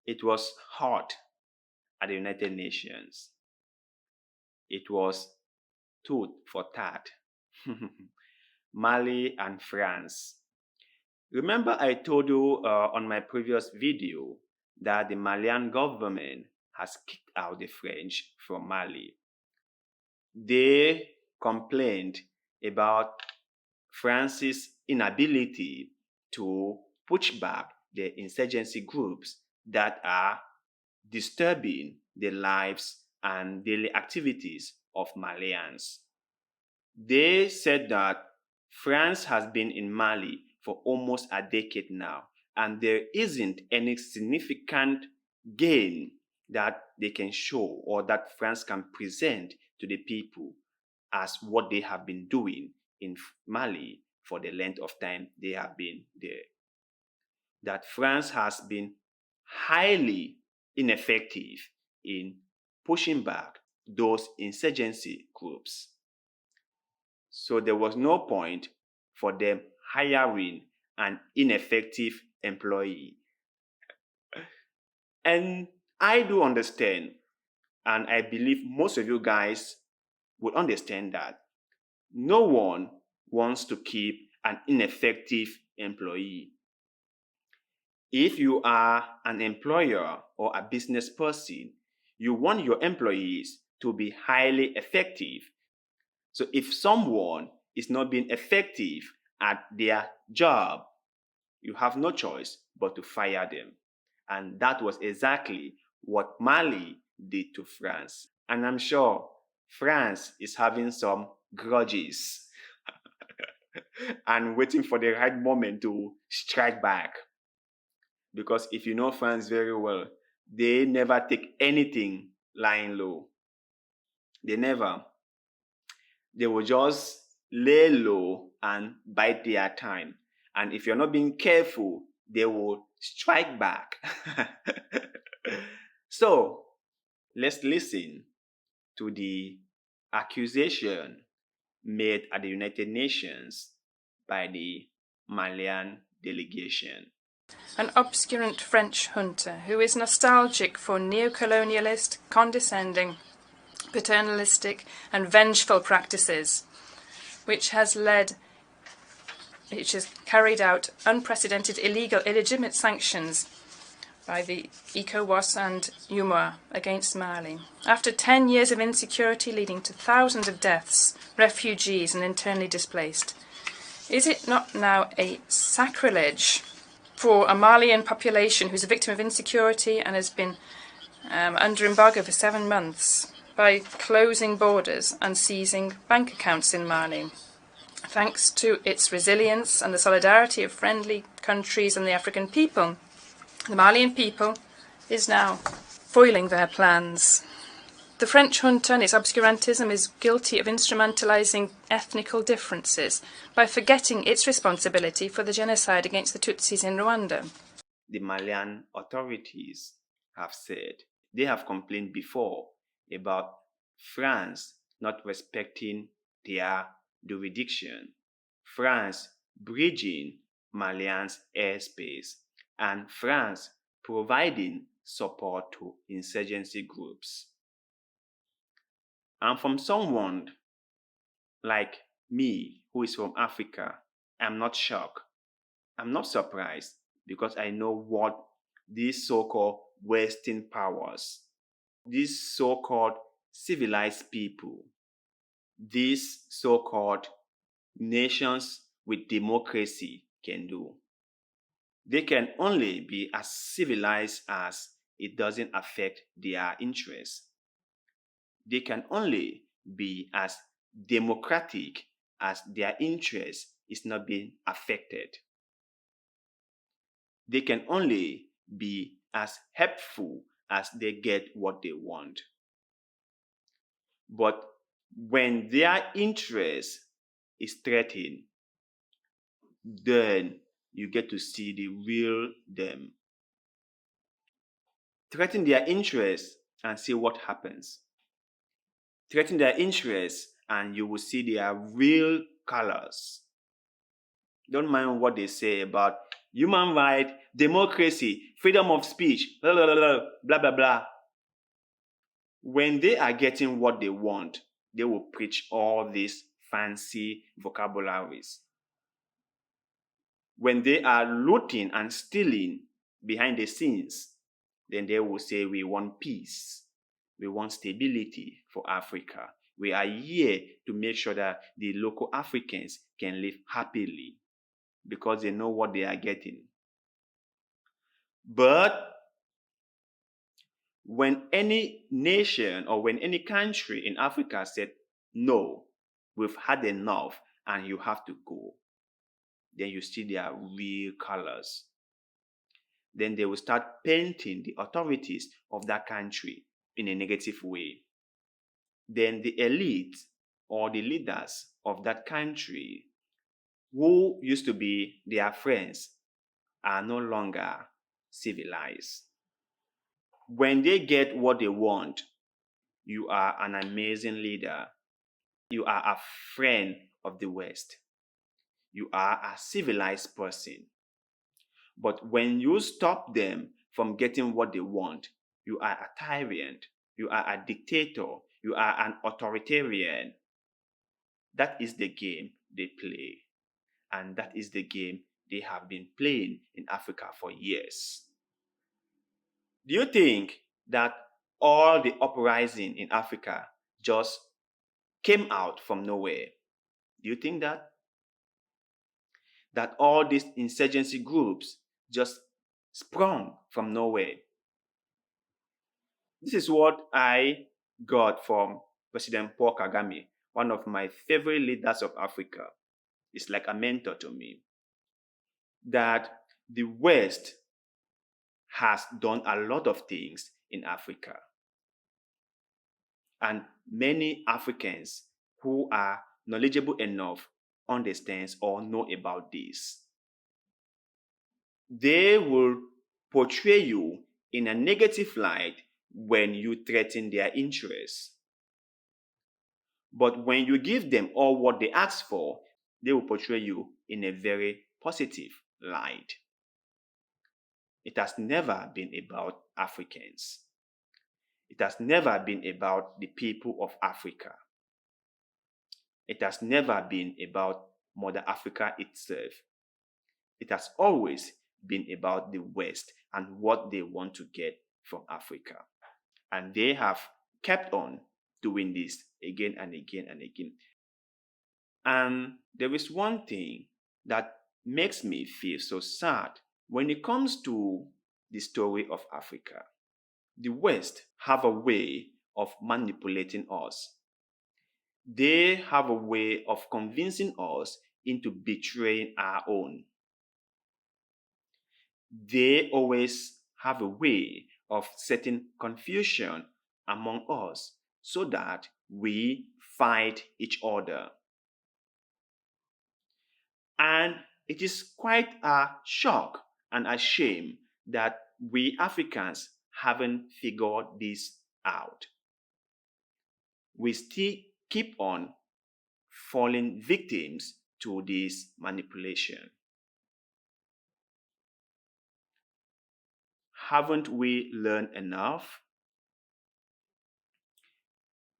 It was hot at the United Nations. It was tooth for tat. Mali and France. Remember I told you on my previous video that the Malian government has kicked out the French from Mali. They complained about France's inability to push back the insurgency groups that are disturbing the lives and daily activities of Malians. They said that France has been in Mali for almost a decade now, and there isn't any significant gain that they can show or that France can present to the people as what they have been doing in Mali for the length of time they have been there. That France has been highly ineffective in pushing back those insurgency groups. So there was no point for them hiring an ineffective employee. And I do understand, and I believe most of you guys would understand that no one wants to keep an ineffective employee. If you are an employer or a business person, you want your employees to be highly effective. So if someone is not being effective at their job, you have no choice but to fire them. And that was exactly what Mali did to France. And I'm sure France is having some grudges and waiting for the right moment to strike back. Because if you know France very well, they never take anything lying low. They never. They will just lay low and bide their time. And if you're not being careful, they will strike back. So, let's listen to the accusation made at the United Nations by the Malian delegation. An obscurant French junta who is nostalgic for neocolonialist, condescending, paternalistic and vengeful practices, which has carried out unprecedented illegitimate sanctions by the ECOWAS and UMOA against Mali. After 10 years of insecurity leading to thousands of deaths, refugees and internally displaced, is it not now a sacrilege for a Malian population who's a victim of insecurity and has been under embargo for 7 months by closing borders and seizing bank accounts in Mali? Thanks to its resilience and the solidarity of friendly countries and the African people, the Malian people is now foiling their plans. The French junta and its obscurantism is guilty of instrumentalizing ethnical differences by forgetting its responsibility for the genocide against the Tutsis in Rwanda. The Malian authorities have said they have complained before about France not respecting their jurisdiction, France bridging Malians' airspace, and France providing support to insurgency groups. And from someone like me, who is from Africa, I'm not shocked. I'm not surprised because I know what these so-called Western powers, these so-called civilized people, these so-called nations with democracy can do. They can only be as civilized as it doesn't affect their interests. They can only be as democratic as their interest is not being affected. They can only be as helpful as they get what they want. But when their interest is threatened, then you get to see the real them. Threaten their interest and see what happens. Threaten their interest and you will see their real colors. Don't mind what they say about human rights, democracy, freedom of speech, blah, blah, blah, blah, blah, blah, blah. When they are getting what they want, they will preach all these fancy vocabularies. When they are looting and stealing behind the scenes, then they will say, we want peace. We want stability for Africa. We are here to make sure that the local Africans can live happily because they know what they are getting. But when any nation or when any country in Africa said, no, we've had enough and you have to go, then you see their real colors. Then they will start painting the authorities of that country in a negative way. Then the elite or the leaders of that country who used to be their friends are no longer civilized. When they get what they want, you are an amazing leader. You are a friend of the West. You are a civilized person. But when you stop them from getting what they want, you are a tyrant. You are a dictator. You are an authoritarian. That is the game they play. And that is the game they have been playing in Africa for years. Do you think that all the uprising in Africa just came out from nowhere? Do you think that? That all these insurgency groups just sprung from nowhere? This is what I got from President Paul Kagame, one of my favorite leaders of Africa. It's like a mentor to me. That the West has done a lot of things in Africa. And many Africans who are knowledgeable enough understands or know about this. They will portray you in a negative light when you threaten their interests. But when you give them all what they ask for, they will portray you in a very positive light. It has never been about Africans. It has never been about the people of Africa. It has never been about Mother Africa itself. It has always been about the West and what they want to get from Africa. And they have kept on doing this again and again and again. And there is one thing that makes me feel so sad when it comes to the story of Africa. The West have a way of manipulating us. They have a way of convincing us into betraying our own. They always have a way of setting confusion among us so that we fight each other. And it is quite a shock and a shame that we Africans haven't figured this out. We still keep on falling victims to this manipulation. Haven't we learned enough?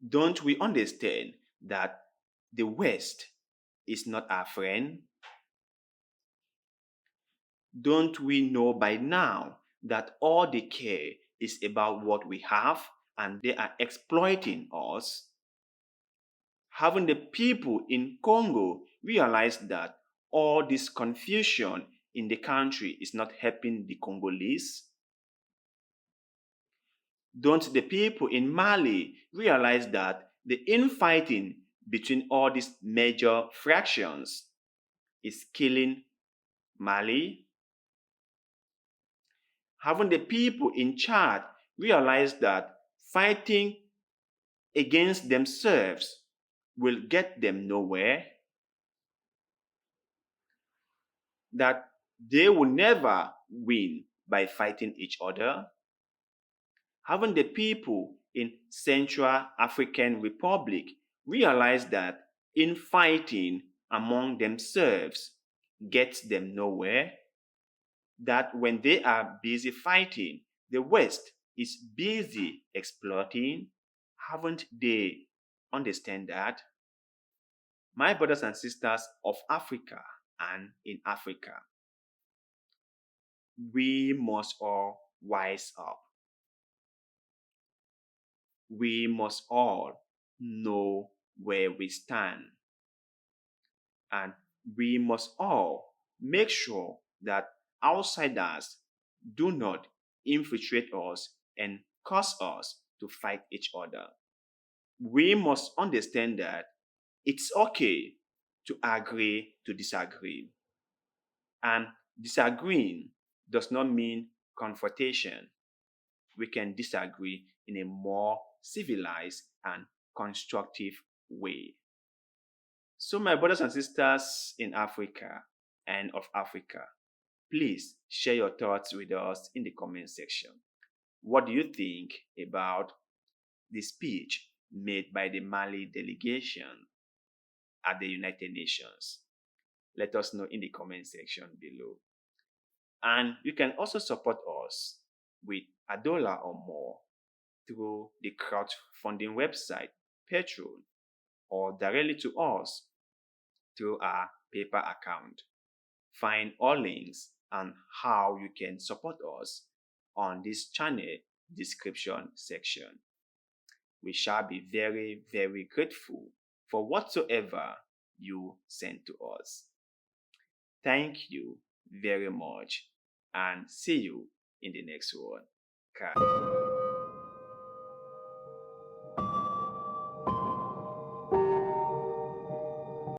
Don't we understand that the West is not our friend? Don't we know by now that all they care is about what we have and they are exploiting us? Haven't the people in Congo realized that all this confusion in the country is not helping the Congolese? Don't the people in Mali realize that the infighting between all these major fractions is killing Mali? Haven't the people in Chad realized that fighting against themselves will get them nowhere? That they will never win by fighting each other? Haven't the people in Central African Republic realized that infighting among themselves gets them nowhere? that when they are busy fighting, the West is busy exploiting? Haven't they understand that? My brothers and sisters of Africa and in Africa, we must all wise up. We must all know where we stand. And we must all make sure that outsiders do not infiltrate us and cause us to fight each other. We must understand that it's okay to agree to disagree. And disagreeing does not mean confrontation. We can disagree in a more civilized and constructive way. So, my brothers and sisters in Africa and of Africa, please share your thoughts with us in the comment section. What do you think about the speech made by the Mali delegation at the United Nations? Let us know in the comment section below. And you can also support us with $1 or more through the crowdfunding website, Patreon, or directly to us through our PayPal account. Find all links and how you can support us on this channel description section. We shall be very, very grateful for whatsoever you send to us. Thank you very much and see you in the next one. Bye.